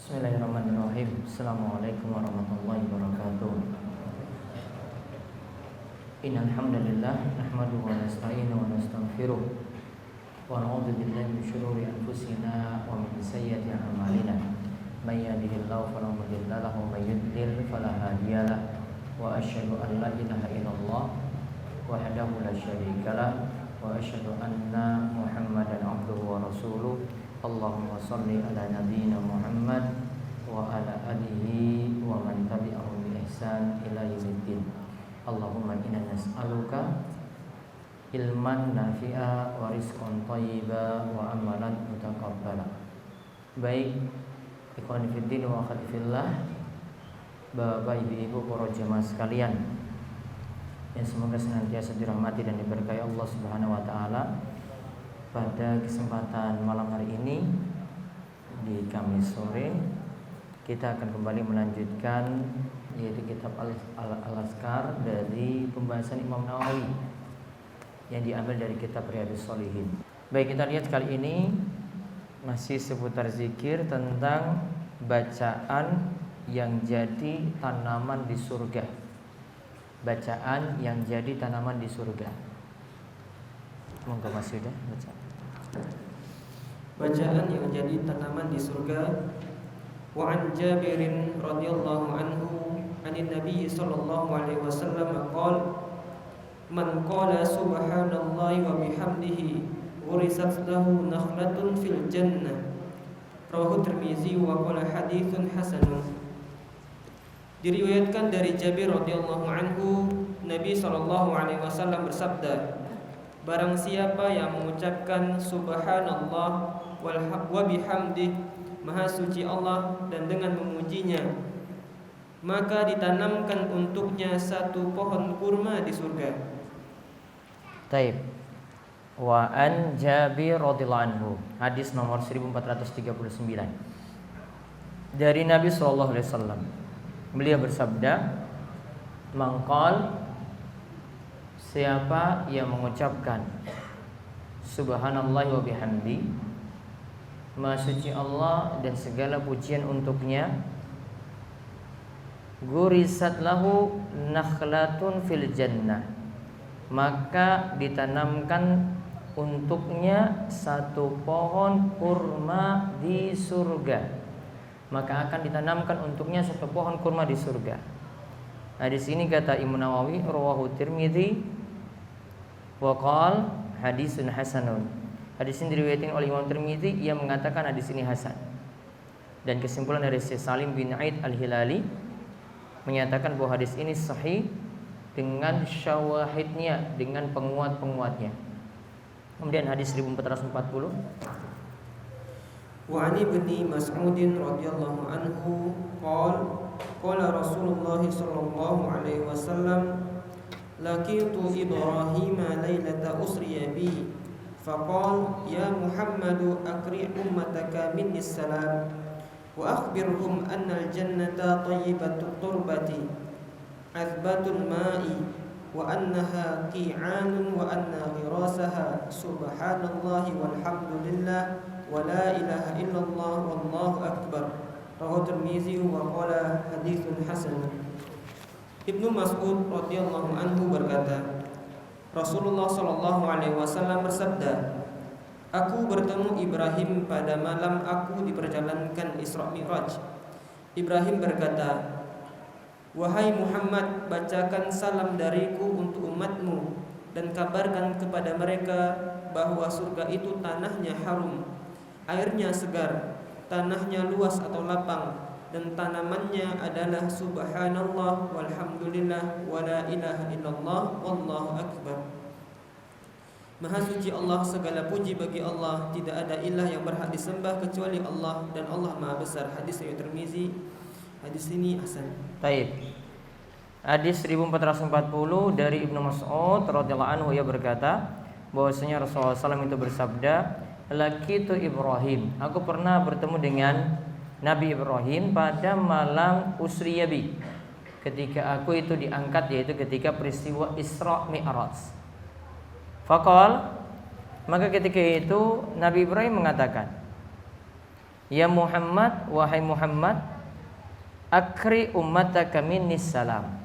Bismillahirrahmanirrahim. Assalamualaikum warahmatullahi wabarakatuh. Innal hamdalillah nahmaduhu wa nasta'inuhu wa nastaghfiruh wa na'udzu billahi min shururi anfusina wa min sayyiati a'malina. May yahdihillahu fala mudilla lahu wa may yudlil fala hadiya lahu. Wa asyhadu an la ilaha illallah wahdahu la syarika lahu wa asyhadu anna Muhammadan abduhu wa rasuluh. Allahumma salli ala nabiyyina Muhammad wa ala alihi wa man tabi'ahum bi ihsan ila yaumiddin. Allahumma inna nas'aluka ilman nafi'a wa rizqan thayyiba wa amalan mutaqabbala. Baik, ikhwan fillah wa akhwati fillah, Bapak Ibu para jemaah sekalian yang semoga senantiasa dirahmati dan diberkahi Allah Subhanahu wa taala. Pada kesempatan malam hari ini di Kamis sore kita akan kembali melanjutkan yaitu kitab Al-Azkar dari pembahasan Imam Nawawi yang diambil dari kitab Riyadhus Shalihin. Baik, kita lihat kali ini masih seputar zikir tentang bacaan yang jadi tanaman di surga. Bacaan yang jadi tanaman di surga. Monggo Mas Yuda baca. Bacaan yang jadi tanaman di surga. Wa an Jabirin radhiyallahu anhu anin Nabi sallallahu alaihi wasallam qala man qala subhanallahi wa bihamdihi ghurisat lahu nakhlatun fil jannah. Rawahu Tirmizi wa qala haditsun hasanun. Diriwayatkan dari Jabir radhiyallahu anhu, Nabi sallallahu alaihi wasallam bersabda, barang siapa yang mengucapkan subhanallah wa bihamdih, maha suci Allah, dan dengan memujinya, maka ditanamkan untuknya satu pohon kurma di surga. Taib. Wa an Jabir radhiyallahu anhu, hadis nomor 1439. Dari Nabi sallallahu alaihi wasallam, beliau bersabda, mangqal, siapa yang mengucapkan subhanallah wa bihamdi, maha suci Allah dan segala pujian untuknya, gurisat lahu nakhlatun fil jannah, maka ditanamkan untuknya satu pohon kurma di surga. Maka akan ditanamkan untuknya satu pohon kurma di surga. Nah, di sini kata Imam Nawawi, rawahu Tirmizi wa qala hadisun hasanun. Hadis ini diriwayatkan oleh Imam Tirmizi, ia mengatakan hadis ini hasan. Dan kesimpulan dari Syekh Salim bin Aid Al-Hilali menyatakan bahwa hadis ini sahih dengan syawahidnya, dengan penguat-penguatnya. Kemudian hadis 1440, Wa 'an Ibni Mas'ud radhiyallahu anhu qala Rasulullah sallallahu alaihi wasallam laqitu Ibrahim lailata usriya bi faqala ya Muhammad aqri ummataka minni salam wa akhbirhum anna al-jannata tayyibatut turbati azbatul ma'i wa annaha qi'anun wa anna ghirasaha subhanallahi walhamdulillah wa la ilaha illallah wallahu akbar. Rawahu Tirmizi wa qala haditsun hasan. Ibnu Mas'ud radhiyallahu anhu berkata, Rasulullah sallallahu alaihi wasallam bersabda, aku bertemu Ibrahim pada malam aku diperjalankan Isra Mi'raj. Ibrahim berkata, wahai Muhammad, bacakan salam dariku untuk umatmu dan kabarkan kepada mereka bahwa surga itu tanahnya harum, airnya segar, tanahnya luas atau lapang, dan tanamannya adalah subhanallah walhamdulillah wa la ilaha illallah wallahu akbar. Maha suci Allah, segala puji bagi Allah, tidak ada ilah yang berhak disembah kecuali Allah, dan Allah Maha besar. Hadis riwayat Tirmizi. Hadis ini hasan. Taib. Hadis 1440 dari Ibnu Mas'ud radhiyallahu anhu, ia berkata bahwasanya Rasulullah SAW itu bersabda, laqitu Ibrahim, aku pernah bertemu dengan Nabi Ibrahim pada malam Usriyabi, ketika aku itu diangkat, yaitu ketika peristiwa Isra Mi'raj. Faqal, maka ketika itu Nabi Ibrahim mengatakan, Ya Muhammad, wahai Muhammad, akri ummataka minnis salam.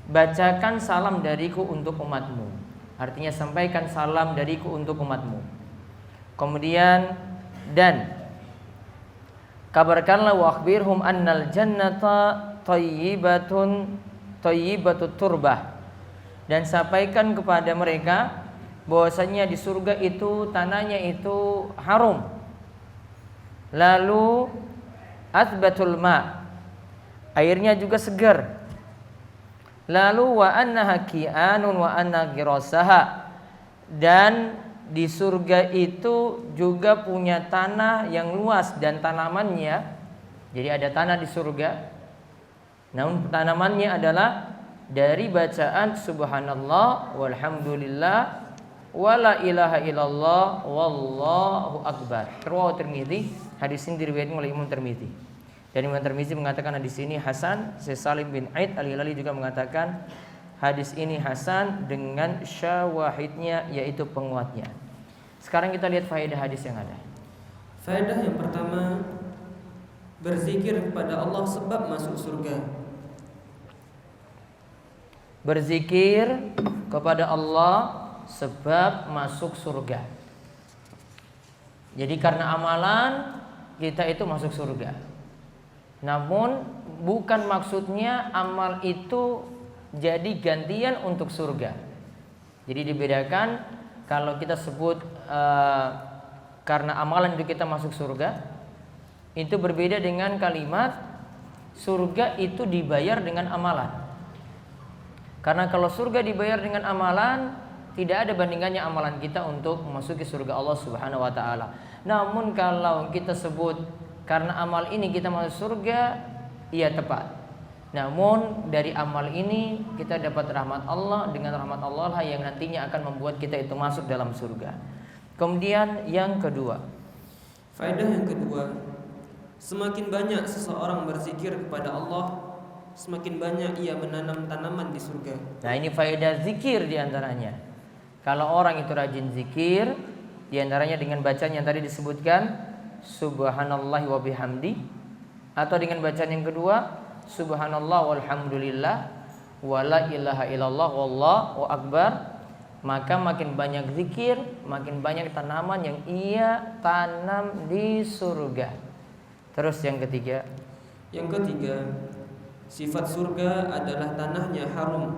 Bacakan salam dariku untuk umatmu. Artinya sampaikan salam dariku untuk umatmu. Kemudian dan kabarkanlah wa akhbirhum annal jannata thayyibatut turbah. Dan sampaikan kepada mereka bahwasanya di surga itu tanahnya itu harum. Lalu athbatul ma, airnya juga segar. Lalu wa annaha ki'anun wa anna girasaha, dan di surga itu juga punya tanah yang luas dan tanamannya. Jadi ada tanah di surga, namun tanamannya adalah dari bacaan subhanallah walhamdulillah wala ilaha illallah wallahu akbar. Rawahu Tirmidzi. Hadis ini diriwayatkan oleh Imam Tirmidzi. Dan Imam Tirmidzi mengatakan hadis ini hasan. Syekh Salim bin Aid Al-Hilali juga mengatakan hadis ini hasan dengan syawahidnya, yaitu penguatnya. Sekarang kita lihat faedah hadis yang ada. Faedah yang pertama, berzikir kepada Allah sebab masuk surga. Berzikir kepada Allah sebab masuk surga. Jadi karena amalan kita itu masuk surga. Namun bukan maksudnya amal itu jadi gantian untuk surga. Jadi dibedakan kalau kita sebut karena amalan itu kita masuk surga, itu berbeda dengan kalimat surga itu dibayar dengan amalan. Karena kalau surga dibayar dengan amalan, tidak ada bandingannya amalan kita untuk memasuki surga Allah Subhanahu wa taala. Namun kalau kita sebut karena amal ini kita masuk surga, iya tepat. Namun dari amal ini kita dapat rahmat Allah, dengan rahmat Allah lah yang nantinya akan membuat kita itu masuk dalam surga. Kemudian yang kedua, faedah yang kedua, semakin banyak seseorang berzikir kepada Allah, semakin banyak ia menanam tanaman di surga. Nah ini faedah zikir diantaranya. Kalau orang itu rajin zikir, diantaranya dengan bacaan yang tadi disebutkan subhanallah wa bihamdi, atau dengan bacaan yang kedua subhanallah walhamdulillah wala ilaha illallah wallahu akbar, maka makin banyak zikir, makin banyak tanaman yang ia tanam di surga. Terus yang ketiga, sifat surga adalah tanahnya harum,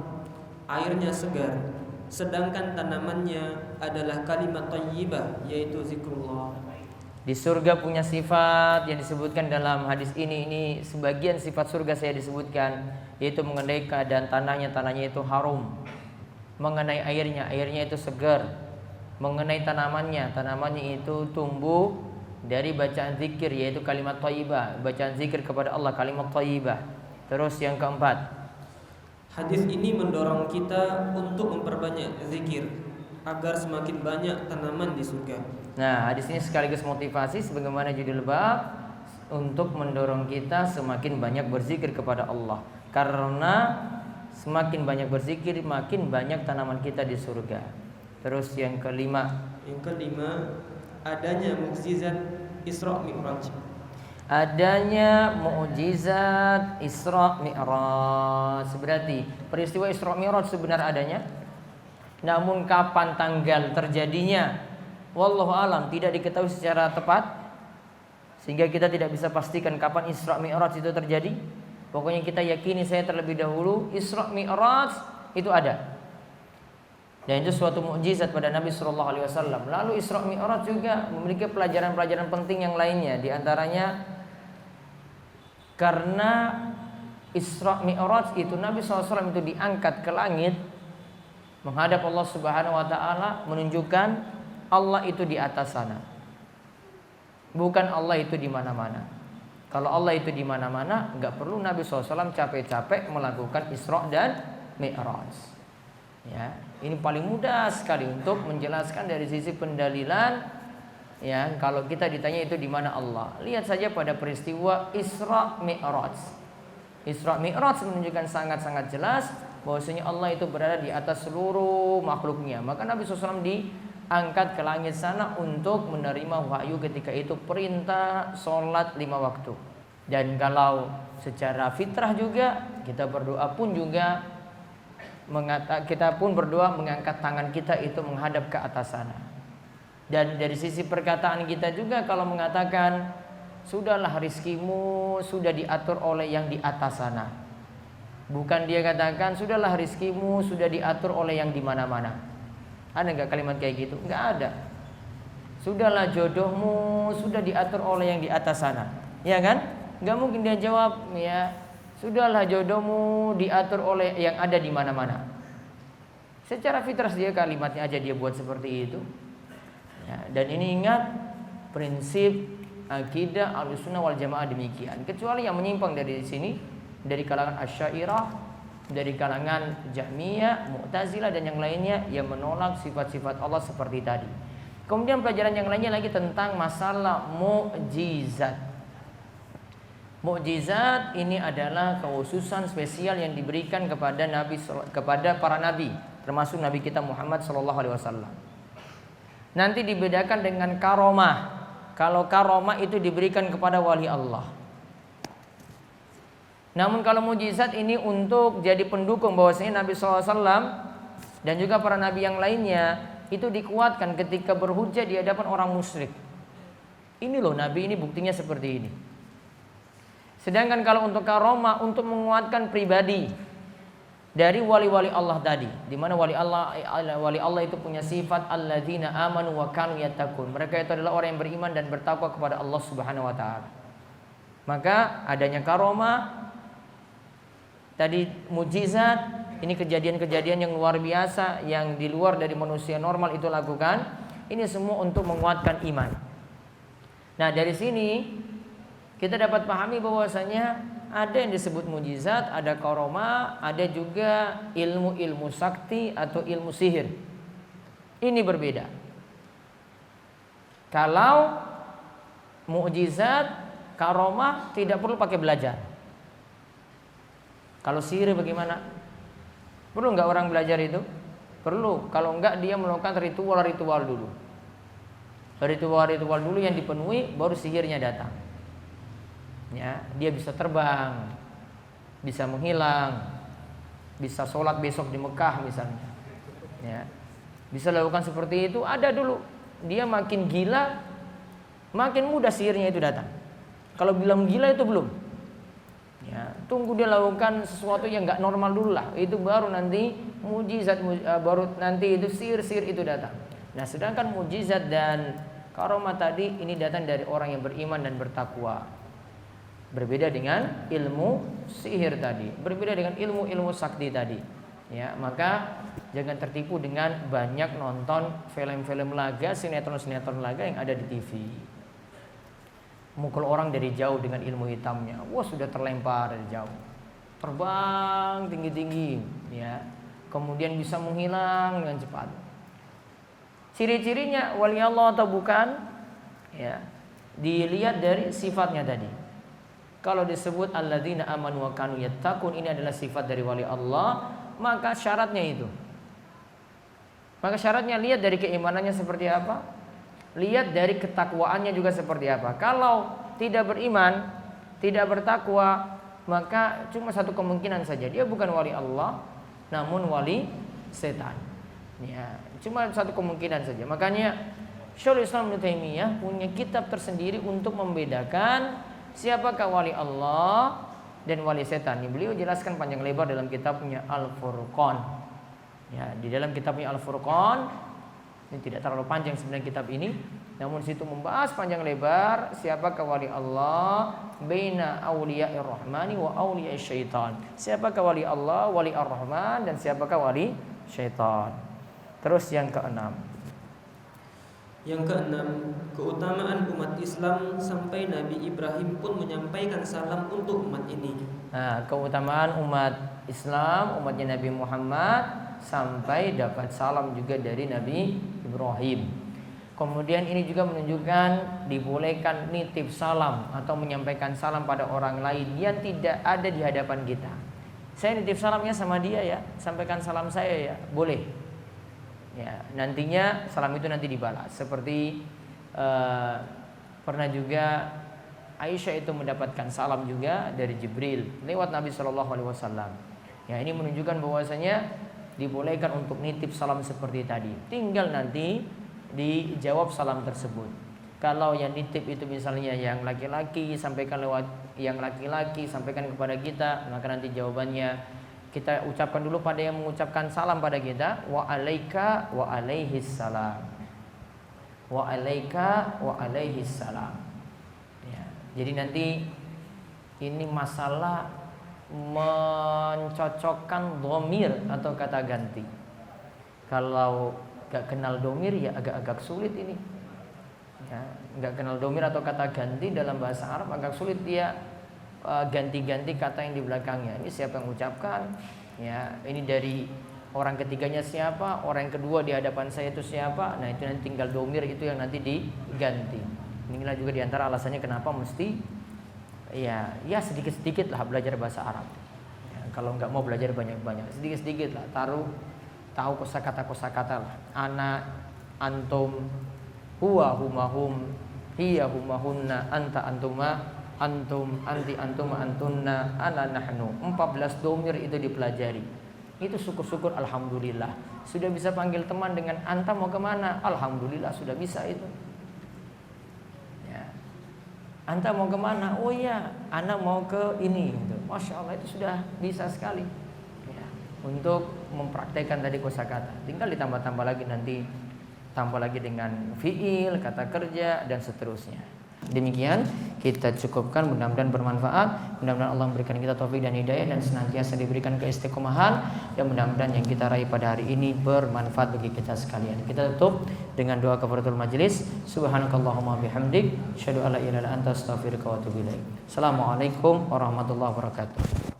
airnya segar, sedangkan tanamannya adalah kalimat thayyibah, yaitu zikrullah. Di surga punya sifat yang disebutkan dalam hadis ini sebagian sifat surga saya disebutkan, yaitu mengenai keadaan tanahnya itu harum, mengenai airnya itu segar, mengenai tanamannya itu tumbuh dari bacaan zikir, yaitu kalimat thayyibah, bacaan zikir kepada Allah, kalimat thayyibah. Terus yang keempat, hadis ini mendorong kita untuk memperbanyak zikir agar semakin banyak tanaman di surga. Nah, hadis ini sekaligus motivasi sebagaimana judul bab, untuk mendorong kita semakin banyak berzikir kepada Allah. Karena semakin banyak berzikir, makin banyak tanaman kita di surga. Terus yang kelima, adanya mukjizat Isra Mi'raj. Adanya mukjizat Isra Mi'raj. Berarti peristiwa Isra Mi'raj sebenar adanya. Namun kapan tanggal terjadinya, wallahu alam, tidak diketahui secara tepat, sehingga kita tidak bisa pastikan kapan Isra Mi'raj itu terjadi. Pokoknya kita yakini saya terlebih dahulu Isra Mi'raj itu ada. Dan itu suatu mukjizat pada Nabi sallallahu alaihi wasallam. Lalu Isra Mi'raj juga memiliki pelajaran-pelajaran penting yang lainnya, di antaranya karena Isra Mi'raj itu Nabi SAW itu diangkat ke langit menghadap Allah Subhanahu wa taala, menunjukkan Allah itu di atas sana. Bukan Allah itu di mana-mana. Kalau Allah itu di mana-mana, enggak perlu Nabi SAW capek-capek melakukan Isra dan Mi'raj. Ya, ini paling mudah sekali untuk menjelaskan dari sisi pendalilan. Ya, kalau kita ditanya itu di mana Allah, lihat saja pada peristiwa Isra Mi'raj. Isra Mi'raj menunjukkan sangat-sangat jelas bahwasanya Allah itu berada di atas seluruh makhluknya. Maka Nabi SAW angkat ke langit sana untuk menerima wahyu ketika itu, perintah sholat 5 waktu. Dan kalau secara fitrah juga kita berdoa pun juga kita pun berdoa mengangkat tangan kita itu menghadap ke atas sana. Dan dari sisi perkataan kita juga kalau mengatakan sudahlah rizkimu sudah diatur oleh yang di atas sana. Bukan dia katakan sudahlah rizkimu sudah diatur oleh yang di mana-mana. Ada enggak kalimat kayak gitu? Enggak ada. Sudahlah jodohmu sudah diatur oleh yang di atas sana. Ya kan? Enggak mungkin dia jawab ya, sudahlah jodohmu diatur oleh yang ada di mana-mana. Secara fitrah dia kalimatnya aja dia buat seperti itu. Ya, dan ini ingat prinsip akidah Ahlussunnah wal Jamaah demikian. Kecuali yang menyimpang dari sini, dari kalangan Asy'ariyah, dari kalangan Jahmiyah, Mu'tazilah dan yang lainnya yang menolak sifat-sifat Allah seperti tadi. Kemudian pelajaran yang lainnya lagi tentang masalah mukjizat. Mukjizat ini adalah kekhususan spesial yang diberikan kepada para nabi, termasuk nabi kita Muhammad SAW. Nanti dibedakan dengan karomah. Kalau karomah itu diberikan kepada wali Allah. Namun kalau mukjizat ini untuk jadi pendukung bahwasanya Nabi SAW dan juga para nabi yang lainnya itu dikuatkan ketika berhujjah di hadapan orang musyrik. Ini loh nabi ini buktinya seperti ini. Sedangkan kalau untuk karomah untuk menguatkan pribadi dari wali-wali Allah tadi, di mana wali Allah itu punya sifat alladzina amanu wa kanu yattaqun. Mereka itu adalah orang yang beriman dan bertakwa kepada Allah Subhanahu wa taala. Maka adanya karomah tadi, mukjizat, ini kejadian-kejadian yang luar biasa yang di luar dari manusia normal itu lakukan. Ini semua untuk menguatkan iman. Nah, dari sini kita dapat pahami bahwasanya ada yang disebut mukjizat, ada karomah, ada juga ilmu-ilmu sakti atau ilmu sihir. Ini berbeda. Kalau mukjizat, karomah tidak perlu pakai belajar. Kalau sihir bagaimana? Perlu enggak orang belajar itu? Perlu. Kalau enggak dia melakukan ritual-ritual dulu. Ritual-ritual dulu yang dipenuhi baru sihirnya datang. Ya, dia bisa terbang, bisa menghilang, bisa sholat besok di Mekah misalnya. Ya, bisa lakukan seperti itu. Ada dulu. Dia makin gila, makin mudah sihirnya itu datang. Kalau bilang gila itu belum. Ya, tunggu dia lakukan sesuatu yang nggak normal dulu lah. Itu baru nanti mukjizat, baru nanti itu sihir itu datang. Nah, sedangkan mukjizat dan karomah tadi ini datang dari orang yang beriman dan bertakwa. Berbeda dengan ilmu sihir tadi, berbeda dengan ilmu-ilmu sakti tadi. Ya, maka jangan tertipu dengan banyak nonton film-film laga, sinetron-sinetron laga yang ada di TV. Mukul orang dari jauh dengan ilmu hitamnya. Wah, sudah terlempar dari jauh. Terbang tinggi-tinggi, ya. Kemudian bisa menghilang dengan cepat. Ciri-cirinya wali Allah atau bukan? Ya. Dilihat dari sifatnya tadi. Kalau disebut alladzina amanu wa kanu yattaqun, ini adalah sifat dari wali Allah, maka syaratnya itu. Maka syaratnya lihat dari keimanannya seperti apa, lihat dari ketakwaannya juga seperti apa. Kalau tidak beriman, tidak bertakwa, maka cuma satu kemungkinan saja, dia bukan wali Allah, namun wali setan. Ya, cuma satu kemungkinan saja. Makanya Syekhul Islam Ibnu Taimiyah punya kitab tersendiri untuk membedakan siapakah wali Allah dan wali setan. Beliau jelaskan panjang lebar dalam kitabnya Al-Furqan. Ya, di dalam kitabnya Al-Furqan, ini tidak terlalu panjang sebenarnya kitab ini, namun situ membahas panjang lebar siapakah wali Allah baina auliya'ir rahmani wa auliya'isy syaitan. Siapakah wali Allah, wali ar-Rahman, dan siapakah wali syaitan. Terus yang keenam. Yang keenam, keutamaan umat Islam sampai Nabi Ibrahim pun menyampaikan salam untuk umat ini. Nah, keutamaan umat Islam, umatnya Nabi Muhammad, sampai dapat salam juga dari Nabi Ibrahim. Kemudian ini juga menunjukkan dibolehkan nitip salam atau menyampaikan salam pada orang lain yang tidak ada di hadapan kita. Saya nitip salamnya sama dia ya, sampaikan salam saya ya, boleh. Ya, nantinya salam itu nanti dibalas. Seperti pernah juga Aisyah itu mendapatkan salam juga dari Jibril lewat Nabi Shallallahu Alaihi Wasallam. Ya, ini menunjukkan bahwasanya dibolehkan untuk nitip salam seperti tadi. Tinggal nanti dijawab salam tersebut. Kalau yang nitip itu misalnya yang laki-laki, sampaikan lewat yang laki-laki, sampaikan kepada kita, maka nanti jawabannya kita ucapkan dulu pada yang mengucapkan salam pada kita, wa alaika wa alaihis salam. Wa alaika wa alaihis salam. Ya, jadi nanti ini masalah mencocokkan dhamir atau kata ganti. Kalau gak kenal dhamir ya agak-agak sulit ini. Ya, gak kenal dhamir atau kata ganti dalam bahasa Arab agak sulit dia ganti-ganti kata yang di belakangnya. Ini siapa yang mengucapkan? Ya, ini dari orang ketiganya siapa? Orang kedua di hadapan saya itu siapa? Nah, itu nanti tinggal dhamir itu yang nanti diganti. Inilah juga diantara alasannya kenapa mesti ya sedikit-sedikit lah belajar bahasa Arab. Ya, kalau nggak mau belajar banyak-banyak, sedikit-sedikit lah tahu kosakata lah. Ana, antum, huwa, humahum, hiya, humahunna, anta, antuma, antum, anti, antuma, antunna, ana, nahnu. 14 dhamir itu dipelajari. Itu syukur-syukur alhamdulillah. Sudah bisa panggil teman dengan anta mau kemana? Alhamdulillah sudah bisa itu. Anta mau kemana? Oh iya, ana mau ke ini. Masya Allah itu sudah bisa sekali. Ya, untuk mempraktekkan tadi kosakata. Tinggal ditambah-tambah lagi nanti, tambah lagi dengan fiil, kata kerja dan seterusnya. Demikian kita cukupkan, mudah-mudahan bermanfaat. Mudah-mudahan Allah memberikan kita taufik dan hidayah dan senantiasa diberikan keistiqomahan. Dan mudah-mudahan yang kita raih pada hari ini bermanfaat bagi kita sekalian. Kita tutup dengan doa kafaratul majelis. Subhanakallahumma bihamdik, asyhadu an la ilaha illa anta, astaghfiruka wa atubu ilaik. Assalamualaikum warahmatullahi wabarakatuh.